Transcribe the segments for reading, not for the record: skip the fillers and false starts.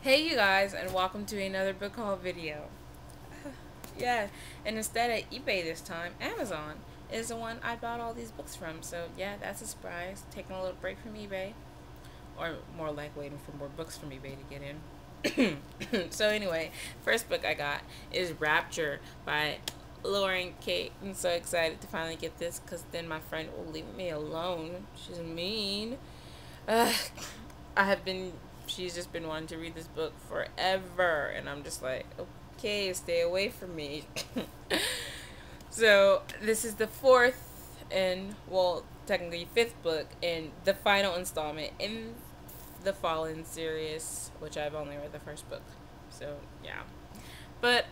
Hey you guys, and welcome to another book haul video. Yeah, and instead of eBay this time, Amazon is the one I bought all these books from. So yeah, that's a surprise. Taking a little break from eBay, or more like waiting for more books from eBay to get in. So anyway, first book I got is Rapture by Lauren Kate. I'm so excited to finally get this because then my friend will leave me alone. She's mean. Uh, I have been, she's just been wanting to read this book forever, and I'm just like, okay, stay away from me. So, this is the fourth and, well, technically fifth book in the final installment in the Fallen series, which I've only read the first book. So, yeah. But,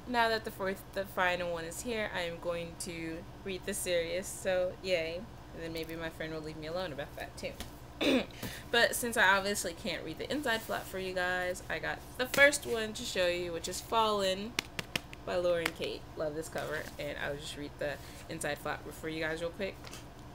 now that the final one is here, I am going to read the series, so yay. And then maybe my friend will leave me alone about that too. But since I obviously can't read the inside flap for you guys, I got the first one to show you, which is Fallen by Lauren Kate. Love this cover, and I'll just read the inside flap for you guys real quick.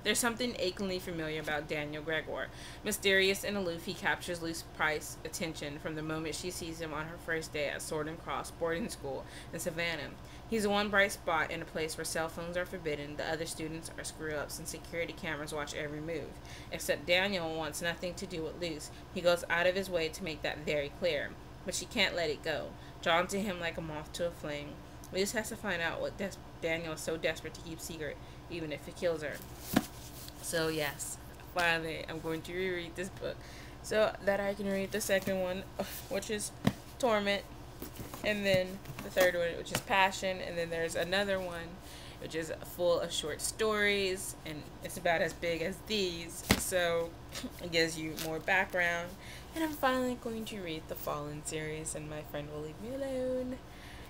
There's something achingly familiar about Daniel Gregor. Mysterious and aloof, he captures Luce Price's attention from the moment she sees him on her first day at Sword and Cross boarding school in Savannah. He's the one bright spot in a place where cell phones are forbidden, the other students are screw-ups, and security cameras watch every move. Except Daniel wants nothing to do with Luce. He goes out of his way to make that very clear. But she can't let it go. Drawn to him like a moth to a flame, Luce has to find out what Daniel is so desperate to keep secret, even if it kills her. So yes, finally I'm going to reread this book so that I can read the second one, which is Torment, and then the third one, which is Passion, and then there's another one which is full of short stories, and it's about as big as these, so it gives you more background. And I'm finally going to read the Fallen series, and my friend will leave me alone.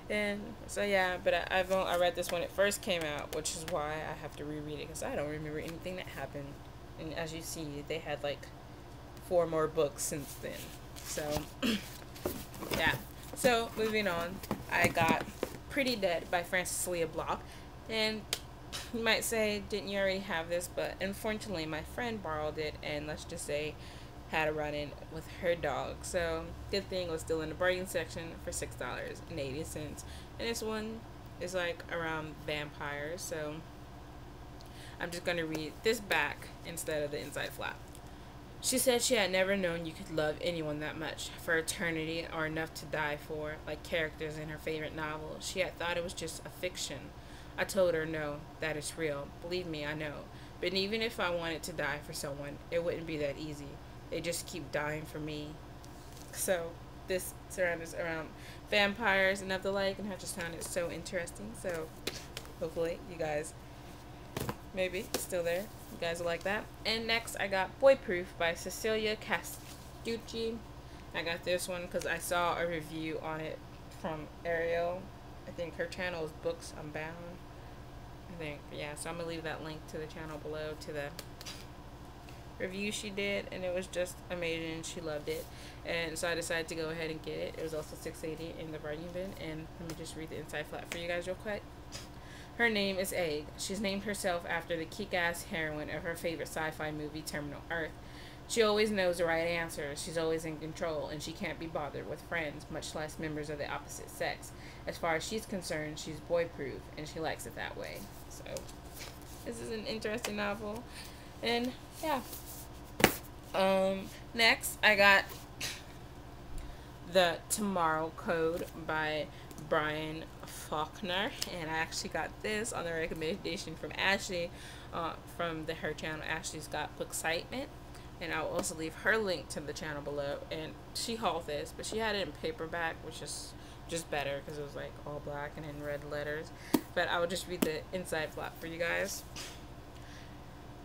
And so yeah, but I read this when it first came out, which is why I have to reread it, because I don't remember anything that happened. And as you see, they had like 4 more books since then. So yeah. So moving on, I got Pretty Dead by Frances Leah Block, and you might say, didn't you already have this? But unfortunately, my friend borrowed it, and let's just say had a run-in with her dog. So good thing it was still in the bargain section for $6.80. And this one is like around vampires, so I'm just gonna read this back instead of the inside flap. She said she had never known you could love anyone that much, for eternity or enough to die for, like characters in her favorite novel. She had thought it was just a fiction. I told her no, that is real. Believe me, I know. But even if I wanted to die for someone, it wouldn't be that easy. They just keep dying for me. So this surrounds around vampires and of the like, and I just found it so interesting. So hopefully you guys maybe still there. You guys will like that. And next I got Boy Proof by Cecilia Castucci. I got this one because I saw a review on it from Ariel. I think her channel is BooksUnbound. I think, yeah, so I'm gonna leave that link to the channel below to the review she did, and it was just amazing. She loved it, and so I decided to go ahead and get it. It was also $6.80 in the bargain bin. And let me just read the inside flap for you guys real quick. Her name is Egg. She's named herself after the kick-ass heroine of her favorite sci-fi movie, Terminal Earth. She always knows the right answer, she's always in control, and she can't be bothered with friends, much less members of the opposite sex. As far as she's concerned, she's boy-proof, and she likes it that way. So this is an interesting novel, and yeah. Next I got The Tomorrow Code by Brian Faulkner, and I actually got this on the recommendation from Ashley, from her channel Ashley's Got Bookcitement, and I'll also leave her link to the channel below. And she hauled this, but she had it in paperback, which is just better because it was like all black and in red letters. But I will just read the inside flap for you guys.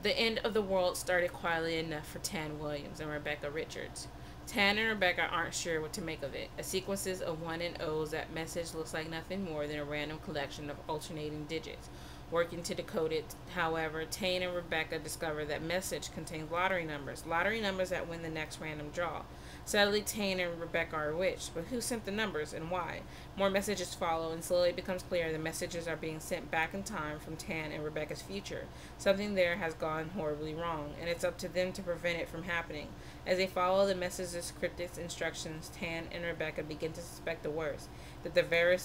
The end of the world started quietly enough for Tan Williams and Rebecca Richards. Tan and Rebecca aren't sure what to make of it. A sequences of 1 and O's, that message looks like nothing more than a random collection of alternating digits. Working to decode it, however, Tan and Rebecca discover that message contains lottery numbers that win the next random draw. Sadly, Tane and Rebecca are witched, but who sent the numbers and why? More messages follow, and slowly it becomes clear the messages are being sent back in time from Tan and Rebecca's future. Something there has gone horribly wrong, and it's up to them to prevent it from happening. As they follow the message's cryptic instructions, Tan and Rebecca begin to suspect the worst, that the very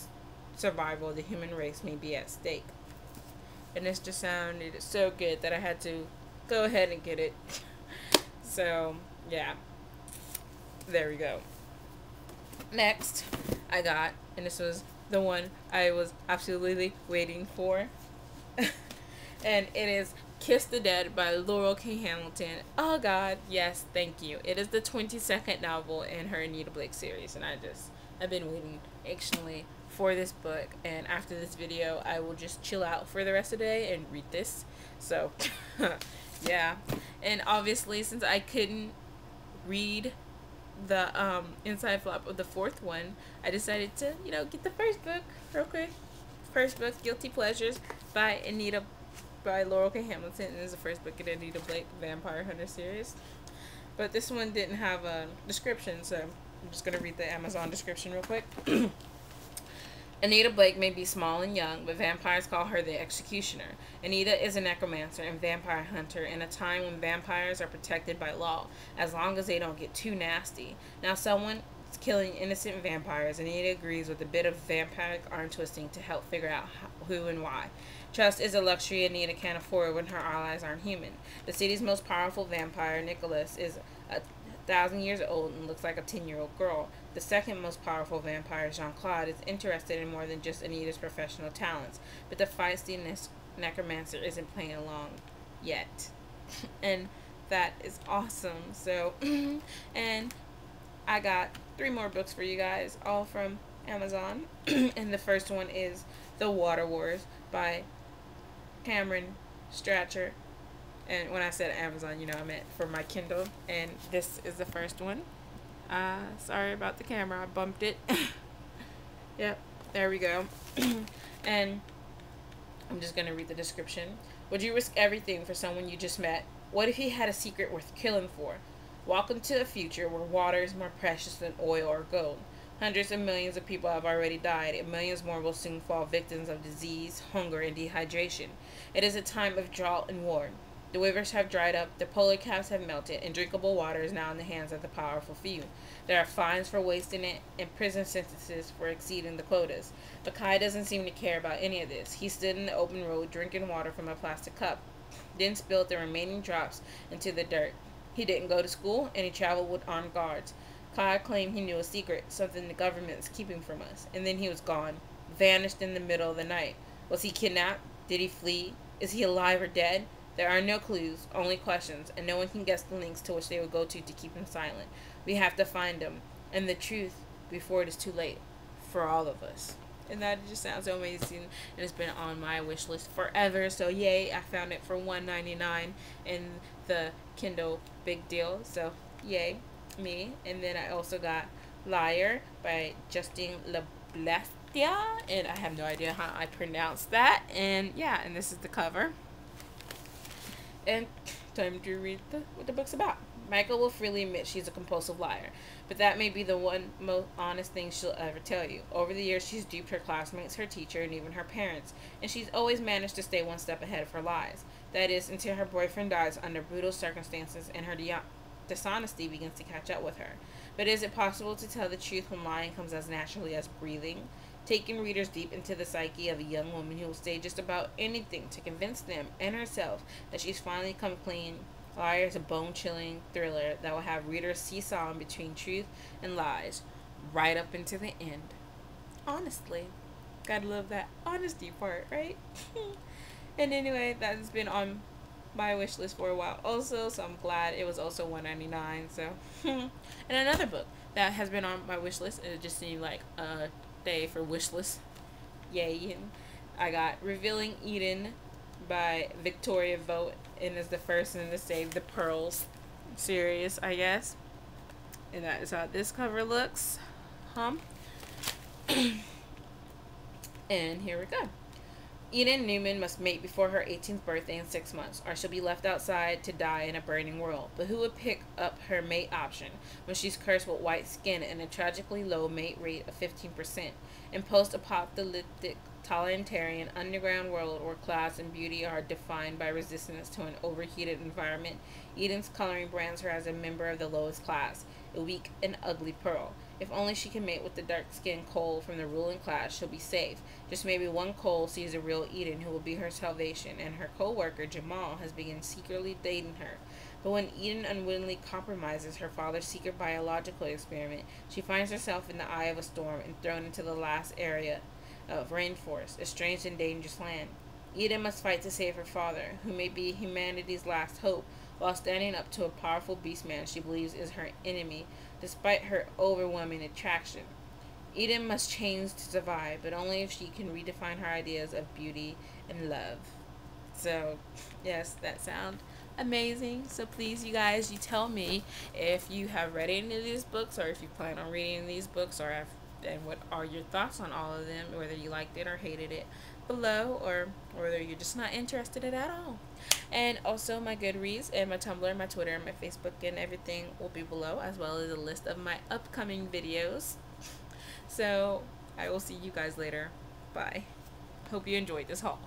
survival of the human race may be at stake. And this just sounded so good that I had to go ahead and get it. So, yeah. There we go. Next, I got, and this was the one I was absolutely waiting for. And it is Kiss the Dead by Laurel K. Hamilton. Oh god, yes, thank you. It is the 22nd novel in her Anita Blake series, and I've been waiting anxiously for this book, and after this video I will just chill out for the rest of the day and read this. So yeah. And obviously, since I couldn't read the inside flap of the fourth one, I decided to, get the first book real quick. First book, Guilty Pleasures by Laurel K. Hamilton, and this is the first book in Anita Blake Vampire Hunter series. But this one didn't have a description, so I'm just gonna read the Amazon description real quick. Anita Blake may be small and young, but vampires call her the Executioner. Anita is a necromancer and vampire hunter in a time when vampires are protected by law, as long as they don't get too nasty. Now someone is killing innocent vampires. Anita agrees with a bit of vampiric arm twisting to help figure out who and why. Trust is a luxury Anita can't afford when her allies aren't human. The city's most powerful vampire, Nicholas, is 1,000 years old and looks like a 10-year-old girl. The second most powerful vampire, Jean-Claude, is interested in more than just Anita's professional talents, but the feisty necromancer isn't playing along yet. And that is awesome. So, and I got 3 more books for you guys, all from Amazon. And the first one is The Water Wars by Cameron Stratcher. And when I said Amazon, I meant for my Kindle. And this is the first one. Sorry about the camera, I bumped it. Yep, there we go. And I'm just gonna read the description. Would you risk everything for someone you just met? What if he had a secret worth killing for? Welcome to a future where water is more precious than oil or gold. Hundreds of millions of people have already died, and millions more will soon fall victims of disease, hunger, and dehydration. It is a time of drought and war. The rivers have dried up, the polar caps have melted, and drinkable water is now in the hands of the powerful few. There are fines for wasting it, and prison sentences for exceeding the quotas. But Kai doesn't seem to care about any of this. He stood in the open road drinking water from a plastic cup, then spilled the remaining drops into the dirt. He didn't go to school, and he traveled with armed guards. Kai claimed he knew a secret, something the government is keeping from us, and then he was gone, vanished in the middle of the night. Was he kidnapped? Did he flee? Is he alive or dead? There are no clues, only questions, and no one can guess the links to which they would go to keep him silent. We have to find him, and the truth, before it is too late, for all of us. And that just sounds so amazing, and it's been on my wish list forever, so yay, I found it for $1.99 in the Kindle Big Deal, so yay, me. And then I also got Liar by Justine Leblastia, and I have no idea how I pronounce that, and yeah, and this is the cover. And time to read what the book's about. Michael will freely admit she's a compulsive liar, but that may be the one most honest thing she'll ever tell you. Over the years, she's duped her classmates, her teacher, and even her parents, and she's always managed to stay one step ahead of her lies. That is, until her boyfriend dies under brutal circumstances and her dishonesty begins to catch up with her. But is it possible to tell the truth when lying comes as naturally as breathing? Taking readers deep into the psyche of a young woman who will say just about anything to convince them and herself that she's finally come clean. Liar is a bone-chilling thriller that will have readers seesawing between truth and lies right up into the end. Honestly. Gotta love that honesty part, right? And anyway, that's been on my wish list for a while also, so I'm glad it was also $1.99. So and another book that has been on my wish list, and it just seemed like a day for wish list. Yay. And I got Revealing Eden by Victoria Vogt, and is the first in the Save the Pearls series, I guess. And that is how this cover looks. And here we go. Eden Newman must mate before her 18th birthday in 6 months, or she'll be left outside to die in a burning world. But who would pick up her mate option when she's cursed with white skin and a tragically low mate rate of 15%? In post-apocalyptic totalitarian underground world where class and beauty are defined by resistance to an overheated environment, Eden's coloring brands her as a member of the lowest class, a weak and ugly pearl. If only she can mate with the dark-skinned Cole from the ruling class, she'll be safe. Just maybe one Cole sees a real Eden who will be her salvation, and her co-worker, Jamal, has begun secretly dating her. But when Eden unwittingly compromises her father's secret biological experiment, she finds herself in the eye of a storm and thrown into the last area of rainforest, a strange and dangerous land. Eden must fight to save her father, who may be humanity's last hope, while standing up to a powerful beastman she believes is her enemy, despite her overwhelming attraction. Eden must change to survive, but only if she can redefine her ideas of beauty and love. So, yes, that sounds amazing. So please, you guys, you tell me if you have read any of these books, or if you plan on reading these books, and what are your thoughts on all of them, whether you liked it or hated it, below, or whether you're just not interested in it at all. And also my Goodreads and my Tumblr, my Twitter, my Facebook, and everything will be below, as well as a list of my upcoming videos. So I will see you guys later. Bye. Hope you enjoyed this haul.